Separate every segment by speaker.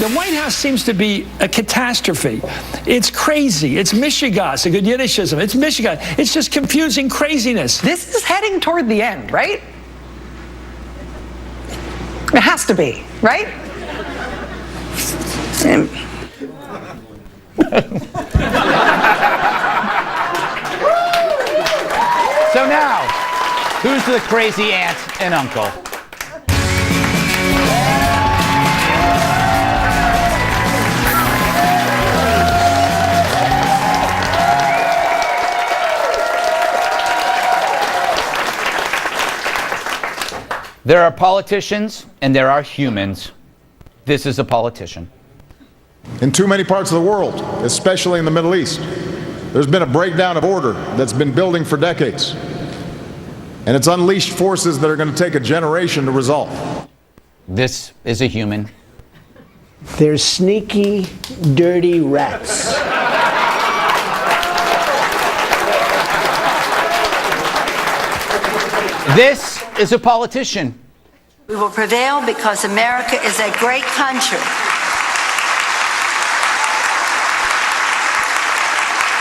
Speaker 1: The White House seems to be a catastrophe. It's crazy. It's Mishigas, a good Yiddishism. It's Michigan. It's just confusing craziness.
Speaker 2: This is heading toward the end, right? It has to be, right?
Speaker 3: So now, who's the crazy aunt and uncle? There are politicians and there are humans. This is a politician.
Speaker 4: In too many parts of the world, especially in the Middle East, there's been a breakdown of order that's been building for decades. And it's unleashed forces that are going to take a generation to resolve.
Speaker 3: This is a human.
Speaker 5: They're sneaky, dirty rats.
Speaker 3: This is a politician.
Speaker 6: We will prevail because America is a great country.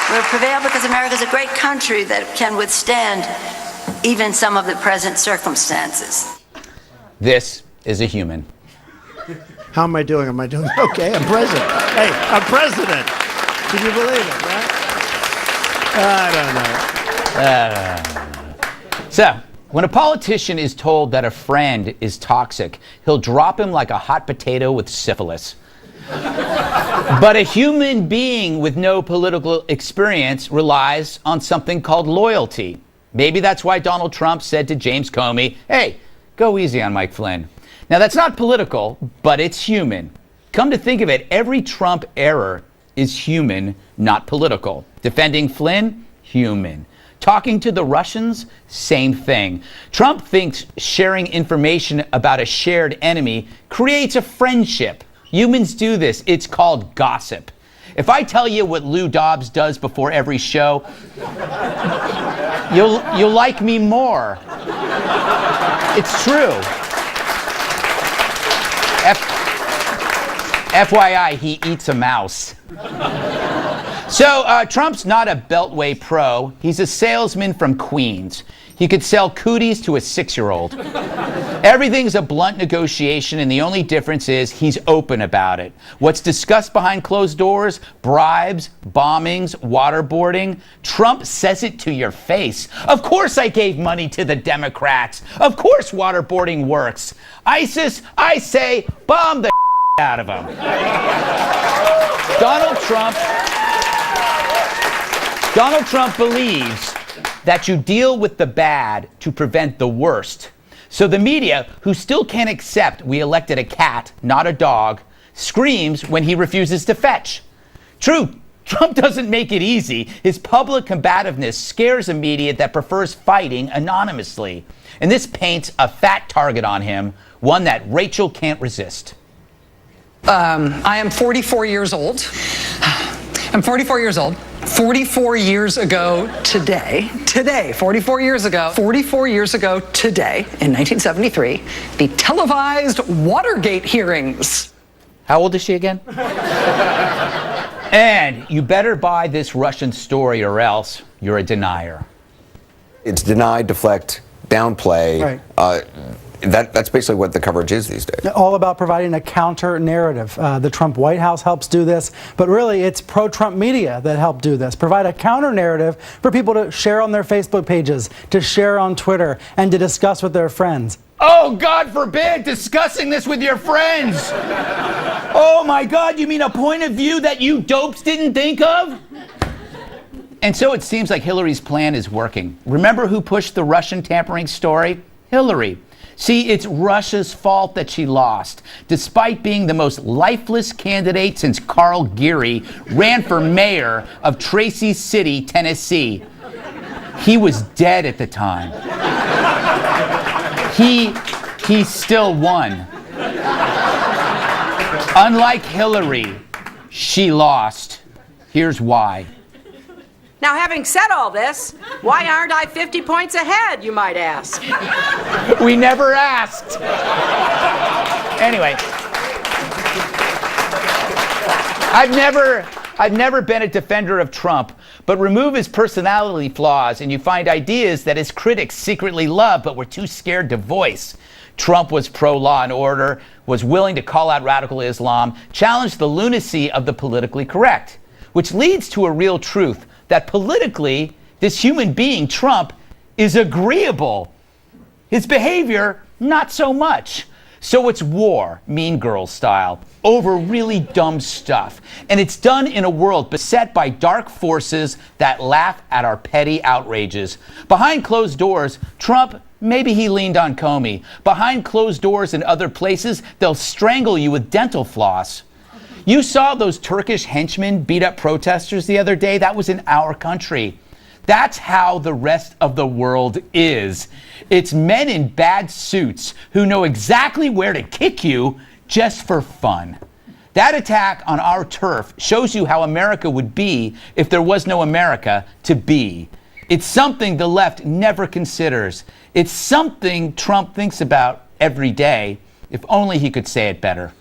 Speaker 6: We will prevail because America is a great country that can withstand even some of the present circumstances.
Speaker 3: This is a human.
Speaker 5: How am I doing? Am I doing okay? I'm president. Hey, I'm president. Can you believe it, right? I don't know.
Speaker 3: So, when a politician is told that a friend is toxic, he'll drop him like a hot potato with syphilis. But a human being with no political experience relies on something called loyalty. Maybe that's why Donald Trump said to James Comey, "Hey, go easy on Mike Flynn." Now, that's not political, but it's human. Come to think of it, every Trump error is human, not political. Defending Flynn, human. Talking to the Russians, same thing. Trump thinks sharing information about a shared enemy creates a friendship. Humans do this. It's called gossip. If I tell you what Lou Dobbs does before every show, you'll like me more. It's true. FYI, he eats a mouse. So Trump's not a Beltway pro. He's a salesman from Queens. He could sell cooties to a 6-year-old. Everything's a blunt negotiation, and the only difference is he's open about it. What's discussed behind closed doors, bribes, bombings, waterboarding, Trump says it to your face. Of course I gave money to the Democrats. Of course waterboarding works. ISIS, I say, bomb the out of them. Donald Trump believes that you deal with the bad to prevent the worst. So the media, who still can't accept we elected a cat, not a dog, screams when he refuses to fetch. True, Trump doesn't make it easy. His public combativeness scares a media that prefers fighting anonymously. And this paints a fat target on him, one that Rachel can't resist.
Speaker 2: I am 44 years old. I'm 44 years old. 44 years ago today, 44 years ago today, in 1973, the televised Watergate hearings.
Speaker 3: How old is she again? And you better buy this Russian story or else you're a denier.
Speaker 7: It's deny, deflect, downplay.
Speaker 8: Right.
Speaker 7: That's basically what the coverage is these days.
Speaker 8: All about providing a counter narrative. The Trump White House helps do this, but really it's pro-Trump media that help do this. Provide a counter narrative for people to share on their Facebook pages, to share on Twitter, and to discuss with their friends.
Speaker 3: Oh, God forbid, discussing this with your friends. Oh my God, you mean a point of view that you dopes didn't think of? And so it seems like Hillary's plan is working. Remember who pushed the Russian tampering story? Hillary. See, it's Russia's fault that she lost. Despite being the most lifeless candidate since Carl Geary ran for mayor of Tracy City, Tennessee. He was dead at the time. He still won. Unlike Hillary, she lost. Here's why.
Speaker 9: Now, having said all this, why aren't I 50 points ahead, you might ask?
Speaker 3: We never asked. Anyway, I've never been a defender of Trump, but remove his personality flaws and you find ideas that his critics secretly love but were too scared to voice. Trump was pro-law and order, was willing to call out radical Islam, challenged the lunacy of the politically correct, which leads to a real truth that politically, this human being, Trump, is agreeable. His behavior, not so much. So it's war, Mean Girls style, over really dumb stuff. And it's done in a world beset by dark forces that laugh at our petty outrages. Behind closed doors, Trump, maybe he leaned on Comey. Behind closed doors in other places, they'll strangle you with dental floss. You saw those Turkish henchmen beat up protesters the other day? That was in our country. That's how the rest of the world is. It's men in bad suits who know exactly where to kick you just for fun. That attack on our turf shows you how America would be if there was no America to be. It's something the left never considers. It's something Trump thinks about every day. If only he could say it better.